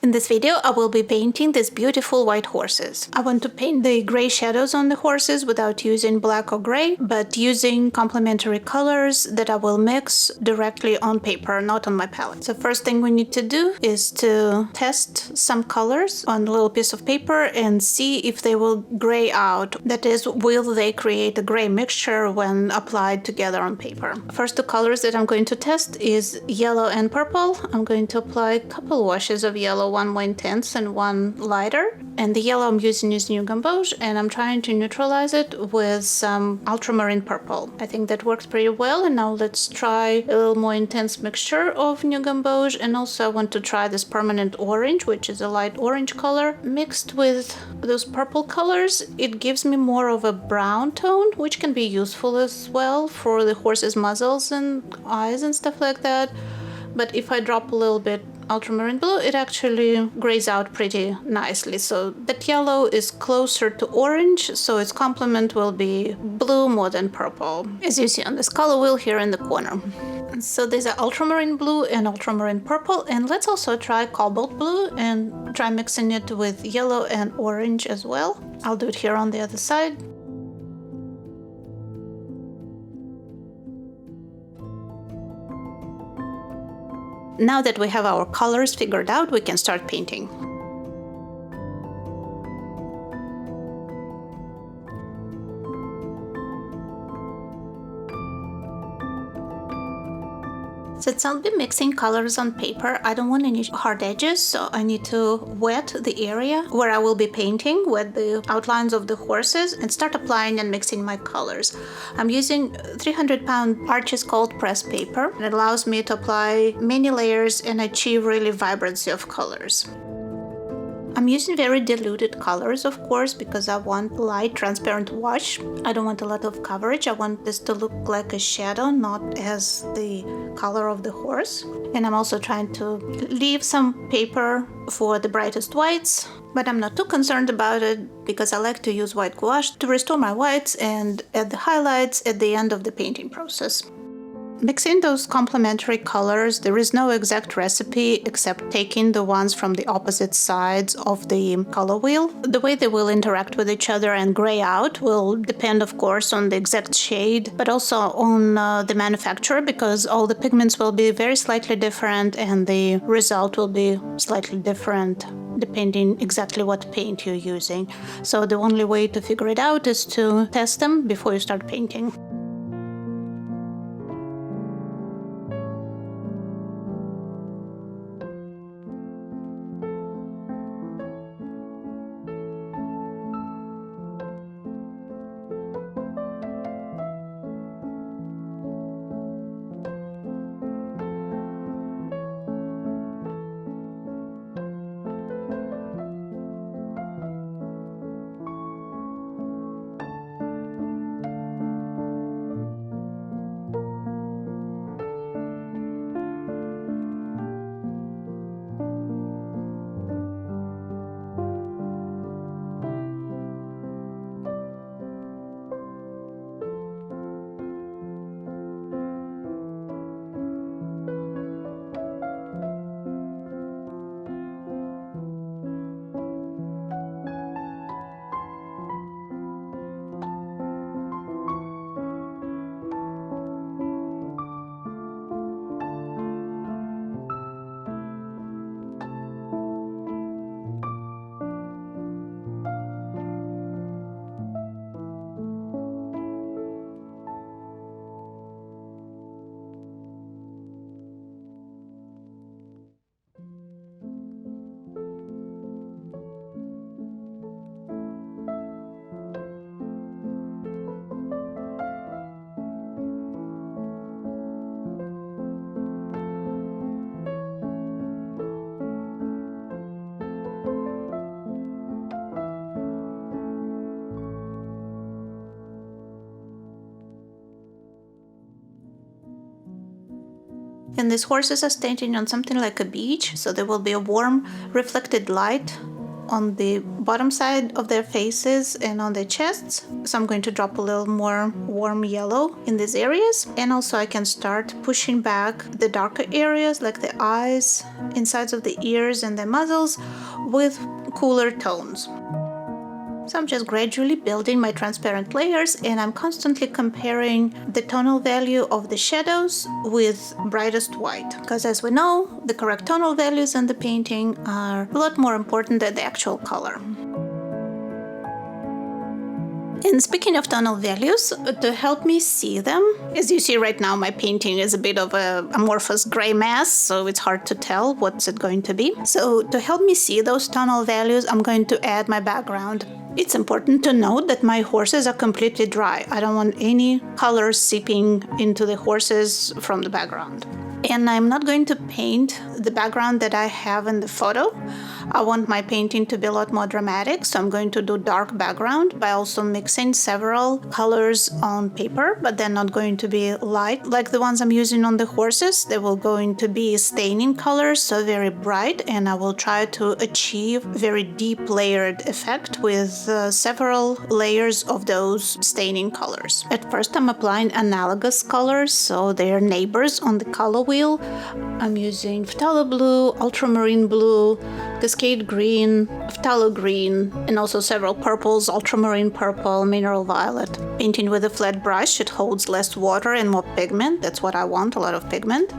In this video, I will be painting these beautiful white horses. I want to paint the gray shadows on the horses without using black or gray, but using complementary colors that I will mix directly on paper, not on my palette. So first thing we need to do is to test some colors on a little piece of paper and see if they will gray out. That is, will they create a gray mixture when applied together on paper. First two colors that I'm going to test is yellow and purple. I'm going to apply a couple washes of yellow, one more intense and one lighter. And the yellow I'm using is New Gamboge, and I'm trying to neutralize it with some ultramarine purple. I think that works pretty well, and now let's try a little more intense mixture of New Gamboge, and also I want to try this permanent orange, which is a light orange color. Mixed with those purple colors, it gives me more of a brown tone, which can be useful as well for the horse's muzzles and eyes and stuff like that. But if I drop a little bit ultramarine blue, it actually grays out pretty nicely. So that yellow is closer to orange, so its complement will be blue more than purple, as you see on this color wheel here in the corner. So these are ultramarine blue and ultramarine purple, and let's also try cobalt blue and try mixing it with yellow and orange as well. I'll do it here on the other side. Now that we have our colors figured out, we can start painting. Since I'll be mixing colors on paper, I don't want any hard edges, so I need to wet the area where I will be painting, wet the outlines of the horses, and start applying and mixing my colors. I'm using 300-pound Arches cold press paper. It allows me to apply many layers and achieve really vibrancy of colors. I'm using very diluted colors, of course, because I want light, transparent wash. I don't want a lot of coverage. I want this to look like a shadow, not as the color of the horse. And I'm also trying to leave some paper for the brightest whites, but I'm not too concerned about it because I like to use white gouache to restore my whites and add the highlights at the end of the painting process. Mixing those complementary colors, there is no exact recipe except taking the ones from the opposite sides of the color wheel. The way they will interact with each other and gray out will depend, of course, on the exact shade, but also on the manufacturer, because all the pigments will be very slightly different and the result will be slightly different depending exactly what paint you're using. So the only way to figure it out is to test them before you start painting. And these horses are standing on something like a beach, so there will be a warm reflected light on the bottom side of their faces and on their chests. So I'm going to drop a little more warm yellow in these areas. And also I can start pushing back the darker areas like the eyes, insides of the ears and the muzzles with cooler tones. So I'm just gradually building my transparent layers, and I'm constantly comparing the tonal value of the shadows with brightest white. Because as we know, the correct tonal values in the painting are a lot more important than the actual color. And speaking of tonal values, to help me see them, as you see right now, my painting is a bit of a amorphous gray mass, so it's hard to tell what's it going to be. So to help me see those tonal values, I'm going to add my background. It's important to note that my horses are completely dry. I don't want any colors seeping into the horses from the background. And I'm not going to paint the background that I have in the photo. I want my painting to be a lot more dramatic, so I'm going to do dark background by also mixing several colors on paper, but they're not going to be light like the ones I'm using on the horses. They will going to be staining colors, so very bright, and I will try to achieve very deep layered effect with several layers of those staining colors. At first I'm applying analogous colors, so they're neighbors on the color wheel. I'm using phthalo blue, ultramarine blue, cascade green, phthalo green, and also several purples, ultramarine purple, mineral violet. Painting with a flat brush, it holds less water and more pigment. That's what I want, a lot of pigment.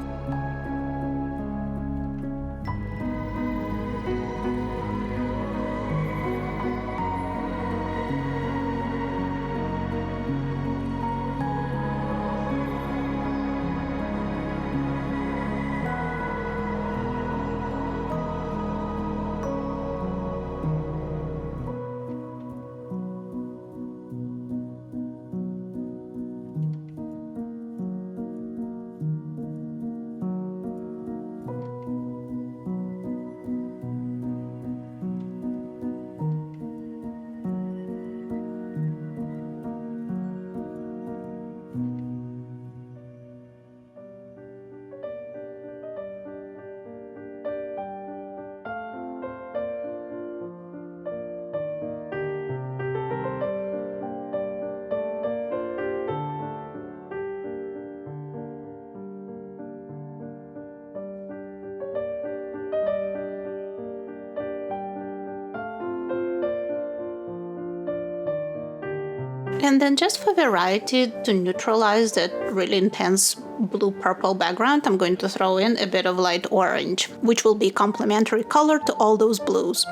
And then just for variety, to neutralize that really intense blue-purple background, I'm going to throw in a bit of light orange, which will be complementary color to all those blues.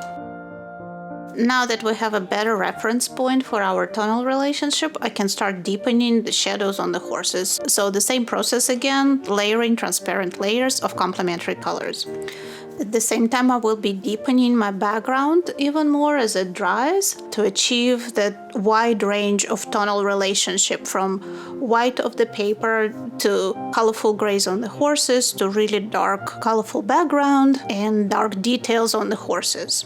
Now that we have a better reference point for our tonal relationship, I can start deepening the shadows on the horses. So the same process again, layering transparent layers of complementary colors. At the same time, I will be deepening my background even more as it dries to achieve that wide range of tonal relationship, from white of the paper to colorful grays on the horses to really dark colorful background and dark details on the horses.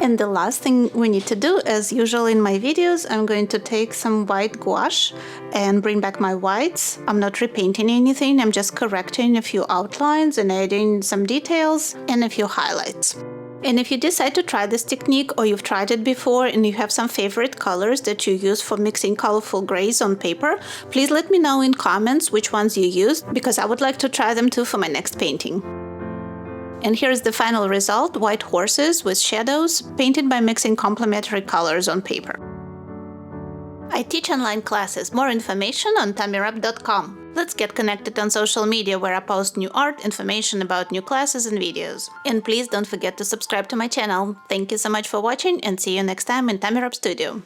And the last thing we need to do, as usual in my videos, I'm going to take some white gouache and bring back my whites. I'm not repainting anything, I'm just correcting a few outlines and adding some details and a few highlights. And if you decide to try this technique, or you've tried it before and you have some favorite colors that you use for mixing colorful grays on paper, please let me know in comments which ones you used, because I would like to try them too for my next painting. And here's the final result: white horses with shadows, painted by mixing complementary colors on paper. I teach online classes. More information on tammyrupp.com. Let's get connected on social media, where I post new art, information about new classes and videos. And please don't forget to subscribe to my channel. Thank you so much for watching, and see you next time in Tammy Rupp Studio.